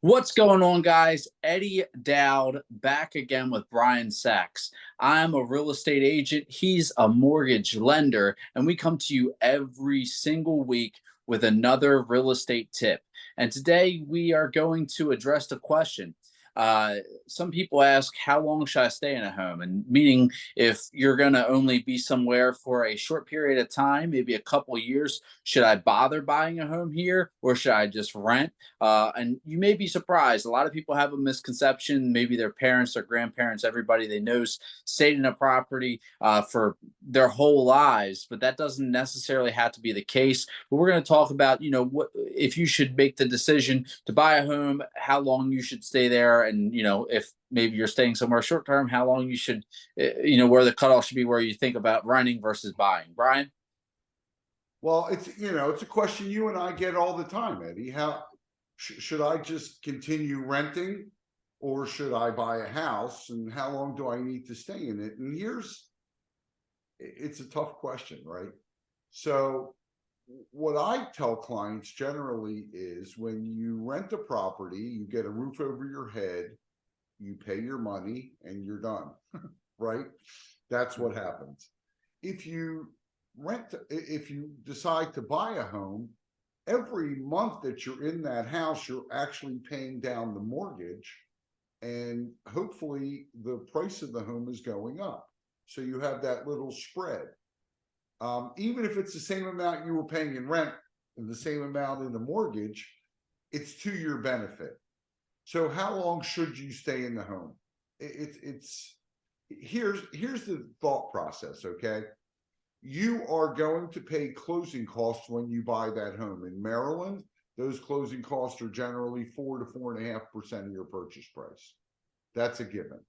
What's going on, guys? Eddie Dowd back again with Brian Sachs. I'm a real estate agent. He's a mortgage lender, and we come to you every single week with another real estate tip. And today we are going to address the question. Uh, some people ask, how long should I stay in a home? And meaning, if you're going to only be somewhere for a short period of time, maybe a couple years, should I bother buying a home here or should I just rent? And you may be surprised. A lot of people have a misconception. Maybe their parents, their grandparents, everybody they know stayed in a property for their whole lives, but that doesn't necessarily have to be the case. But we're going to talk about, what if you should make the decision to buy a home, how long you should stay there, and if maybe you're staying somewhere short term, how long you should, where the cutoff should be, where you think about renting versus buying. Brian. Well, it's a question you and I get all the time, Eddie. How should I just continue renting or should I buy a house, and how long do I need to stay in it? And it's a tough question, right? So what I tell clients generally is when you rent a property, you get a roof over your head, you pay your money, and you're done, right? That's what happens. If you if you decide to buy a home, every month that you're in that house, you're actually paying down the mortgage, and hopefully the price of the home is going up. So you have that little spread. Even if it's the same amount you were paying in rent and the same amount in the mortgage, it's to your benefit. So how long should you stay in the home? It's here's the thought process, okay? You are going to pay closing costs when you buy that home. In Maryland, those closing costs are generally 4 to 4.5% of your purchase price. That's a given,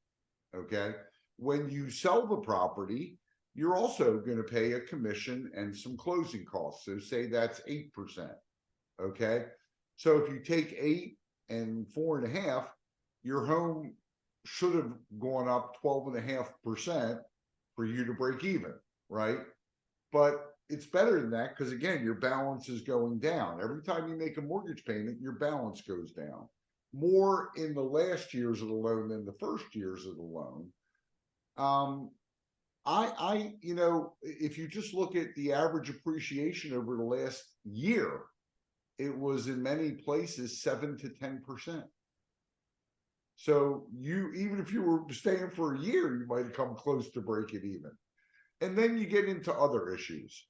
okay? When you sell the property, you're also going to pay a commission and some closing costs. So say that's 8%, okay? So if you take 8 and 4.5, your home should have gone up 12.5% for you to break even, right? But it's better than that because, again, your balance is going down. Every time you make a mortgage payment, your balance goes down more in the last years of the loan than the first years of the loan. If you just look at the average appreciation over the last year, it was in many places 7 to 10%. So even if you were staying for a year, you might come close to breaking even. And then you get into other issues.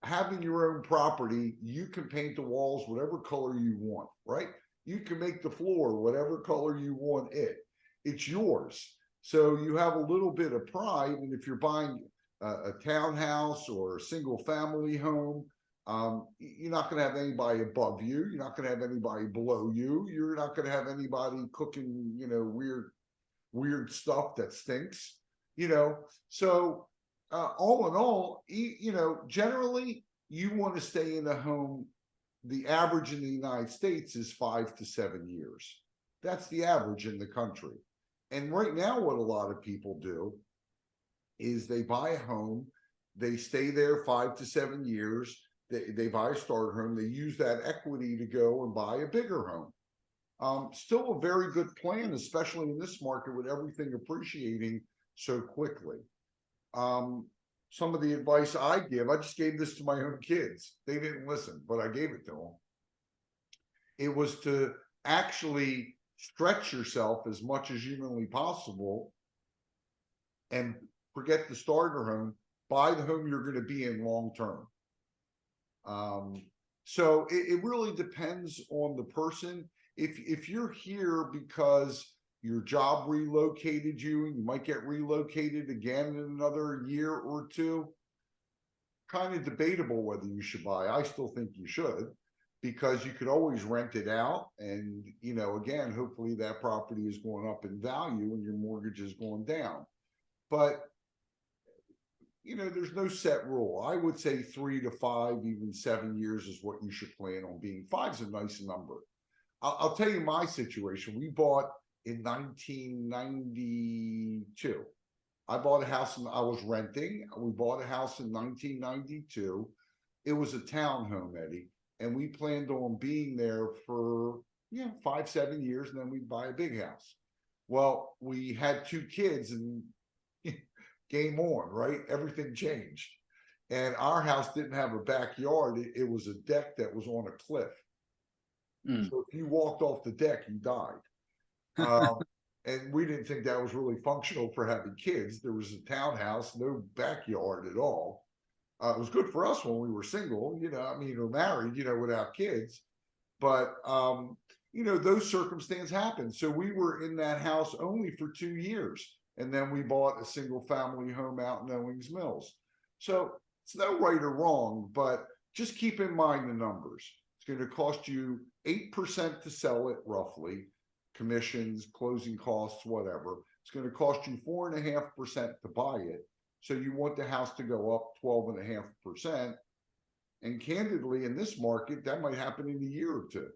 Having your own property, you can paint the walls whatever color you want, right? You can make the floor whatever color you want it. It's yours. So you have a little bit of pride. And if you're buying a townhouse or a single family home, you're not going to have anybody above you. You're not going to have anybody below you. You're not going to have anybody cooking, weird stuff that stinks, So all in all, generally you want to stay in a home. The average in the United States is 5 to 7 years. That's the average in the country. And right now, what a lot of people do is they buy a home, they stay there 5 to 7 years, they buy a starter home, they use that equity to go and buy a bigger home. Still a very good plan, especially in this market with everything appreciating so quickly. Some of the advice I give, I just gave this to my own kids. They didn't listen, but I gave it to them. It was to actually stretch yourself as much as humanly possible and forget the starter home, buy the home you're going to be in long term. So it really depends on the person. If you're here because your job relocated you and you might get relocated again in another year or two, kind of debatable whether you should buy. I still think you should, because you could always rent it out. And, again, hopefully that property is going up in value and your mortgage is going down. But, there's no set rule. I would say 3 to 5, even 7 years is what you should plan on being. 5's a nice number. I'll tell you my situation. We bought in 1992. I bought a house I was renting. We bought a house in 1992. It was a townhome, Eddie, and we planned on being there for 5, 7 years, and then we'd buy a big house. Well, we had 2 kids, and game on, right? Everything changed. And our house didn't have a backyard. It was a deck that was on a cliff. Mm. So if you walked off the deck, you died. Um, and we didn't think that was really functional for having kids. There was a townhouse, no backyard at all. It was good for us when we were single, I mean, or married, without kids. But those circumstances happened. So we were in that house only for 2 years, and then we bought a single family home out in Owings Mills. So it's no right or wrong, but just keep in mind the numbers. It's going to cost you 8% to sell it, roughly, commissions, closing costs, whatever. It's going to cost you 4.5% to buy it. So you want the house to go up 12.5%. And candidly, in this market, that might happen in a year or two.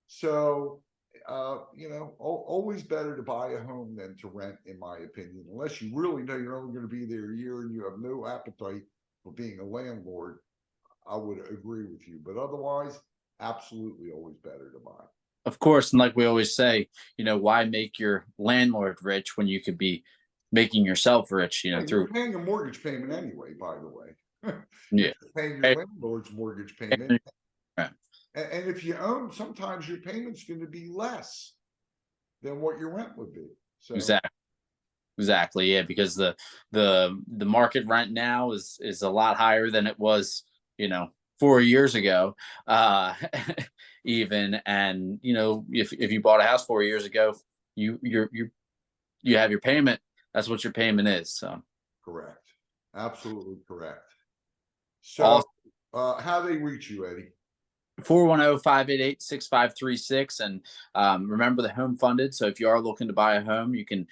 So, always better to buy a home than to rent, in my opinion, unless you really know you're only going to be there a year and you have no appetite for being a landlord. I would agree with you, but otherwise, absolutely always better to buy. Of course, and like we always say, why make your landlord rich when you could be making yourself rich, Well, you're through paying a mortgage payment anyway, by the way. You're yeah. just paying your landlord's mortgage payment. Right. And if you own, sometimes your payment's going to be less than what your rent would be. So, Exactly. Exactly. Yeah, because the market rent now is a lot higher than it was, 4 years ago. Uh even, and if you bought a house 4 years ago, you have your payment. That's what your payment is. So correct. Absolutely correct. So, all how they reach you, Eddie? 410-588-6536. And remember, the home funded. So if you are looking to buy a home, you can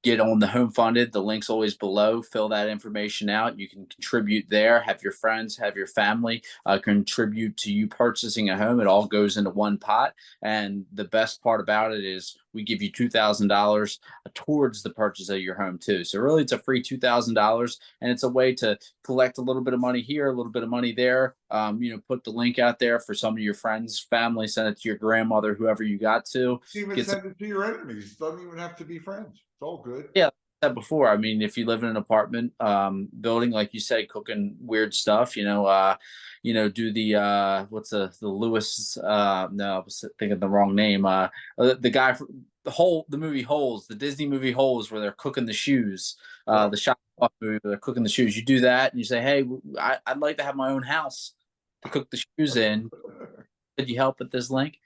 get on the home funded. The link's always below. Fill that information out. You can contribute there. Have your friends, have your family contribute to you purchasing a home. It all goes into one pot. And the best part about it is we give you $2,000 towards the purchase of your home too. So really, it's a free $2,000, and it's a way to collect a little bit of money here, a little bit of money there. Put the link out there for some of your friends, family. Send it to your grandmother, whoever you got to. Even Get some. send it to your enemies. Doesn't even have to be friends. It's all good. Yeah, like I said before. I mean, if you live in an apartment building, like you said, cooking weird stuff, do the what's the Lewis? No, I was thinking the wrong name. The guy from the movie Holes, the Disney movie Holes, where they're cooking the shoes. Yep. The shop movie where they're cooking the shoes. You do that, and you say, "Hey, I'd like to have my own house to cook the shoes in. Could you help with this link?"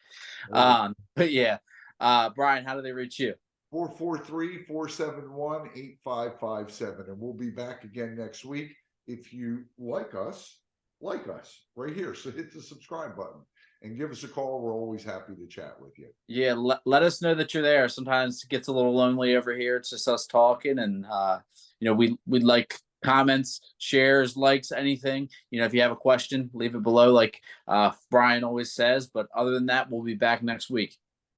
But yeah, Brian, how do they reach you? 443-471-8557. And we'll be back again next week. If you like us right here. So hit the subscribe button and give us a call. We're always happy to chat with you. Yeah, let us know that you're there. Sometimes it gets a little lonely over here. It's just us talking, and we'd like comments, shares, likes, anything. If you have a question, leave it below, like Brian always says. But other than that, we'll be back next week.